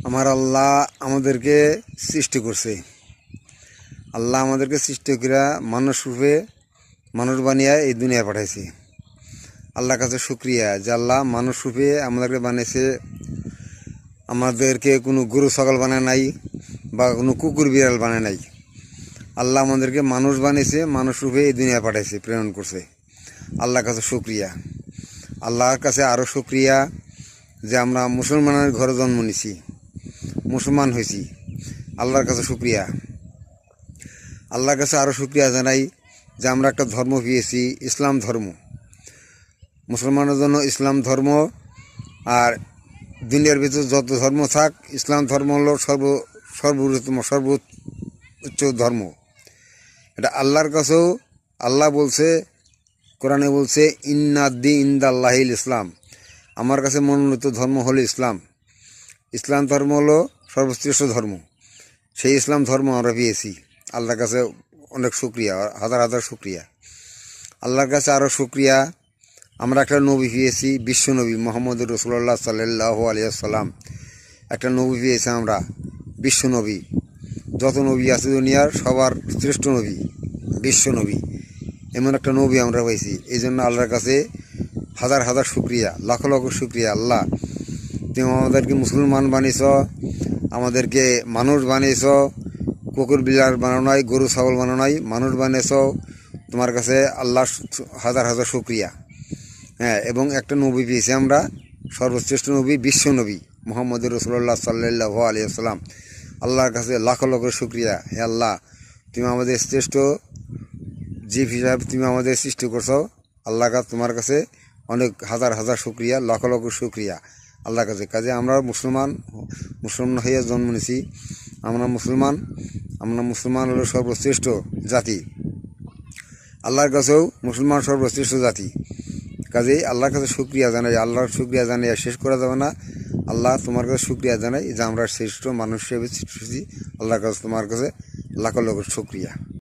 আমার আল্লাহ আমাদেরকে সৃষ্টি করছে। আল্লাহ আমাদেরকে সৃষ্টি করে মানুষ রূপে মানুষ বানিয়ে এই দুনিয়া পাঠাইছে। আল্লাহর কাছে শুকরিয়া যে আল্লাহ মানুষ রূপে আমাদেরকে বানিয়েছে। আমাদেরকে কোনো গরু ছাগল বানায় নাই বা কোনো কুকুর বিড়াল বানায় নাই। আল্লাহ আমাদেরকে মানুষ বানিয়েছে, মানুষ রূপে এই দুনিয়া পাঠাইছে, প্রেরণ করছে। আল্লাহর কাছে শুকরিয়া। আল্লাহর কাছে আরও শুকরিয়া যে আমরা মুসলমানের ঘরে জন্ম নিছি, মুসলমান হয়েছি। আল্লাহর কাছে শুকরিয়া। আল্লাহর কাছে আরও শুকরিয়া জানাই যে আমরা একটা ধর্ম পেয়েছি, ইসলাম ধর্ম। মুসলমানের জন্য ইসলাম ধর্ম, আর দুনিয়ার ভিতরে যত ধর্ম থাক, ইসলাম ধর্ম হলো সর্বোচ্চ ধর্ম। এটা আল্লাহর কাছেও আল্লাহ বলছে, কোরআনে বলছে, ইন্নাদ্দি ইনদাল্লাহিল ইসলাম। আমার কাছে মনোনীত ধর্ম হলো ইসলাম। ইসলাম ধর্ম হলো সর্বশ্রেষ্ঠ ধর্ম। সেই ইসলাম ধর্ম আমরা পেয়েছি। আল্লাহর কাছে অনেক শুকরিয়া, হাজার হাজার শুকরিয়া। আল্লাহর কাছে আরও শুকরিয়া, আমরা একটা নবী পেয়েছি, বিশ্বনবী মোহাম্মদ রসুল্লাহ সাল্লাল্লাহু আলাইহি সাল্লাম। একটা নবী পেয়েছি আমরা, বিশ্বনবী। যত নবী আছে দুনিয়ার সবার শ্রেষ্ঠ নবী বিশ্বনবী। এমন একটা নবী আমরা পেয়েছি। এই জন্য আল্লাহর কাছে হাজার হাজার শুকরিয়া, লক্ষ লক্ষ শুকরিয়া। আল্লাহ, তুমি আমাদেরকে মুসলমান বানিয়েছ, আমাদেরকে মানুষ বানিয়েছ। কুকুর বিড়াল বানানো নাই, গরু ছাগল বানানো নাই, মানুষ বানিয়েছ। তোমার কাছে আল্লাহ হাজার হাজার শুকরিয়া। হ্যাঁ, এবং একটা নবী পেয়েছি আমরা, সর্বশ্রেষ্ঠ নবী বিশ্বনবী মোহাম্মদ রসুল্লাহ সাল্লাল্লাহু আলাইহি সাল্লাম। আল্লাহর কাছে লাখ লক্ষ শুকরিয়া। হে আল্লাহ, তুমি আমাদের শ্রেষ্ঠ জীব হিসাবে তুমি আমাদের সৃষ্টি করছো। আল্লাহ তোমার কাছে অনেক হাজার হাজার শুকরিয়া, লক্ষ লক্ষ শুকরিয়া আল্লাহর কাছে। কাজে আমরা মুসলমান হয়ে জন্ম নিয়েছি। আমরা মুসলমান হলো সর্বশ্রেষ্ঠ জাতি। আল্লাহর কাছেও মুসলমান সর্বশ্রেষ্ঠ জাতি। কাজেই আল্লাহর কাছে শুকরিয়া জানাই। আল্লাহর শুকরিয়া জানাই শেষ করা যাবে না। আল্লাহ, তোমার কাছে শুকরিয়া জানাই যে আমরা শ্রেষ্ঠ মানুষ হিসেবে সৃষ্টি হয়েছি। আল্লাহর কাছে তোমার কাছে লাখ লক্ষ শুকরিয়া।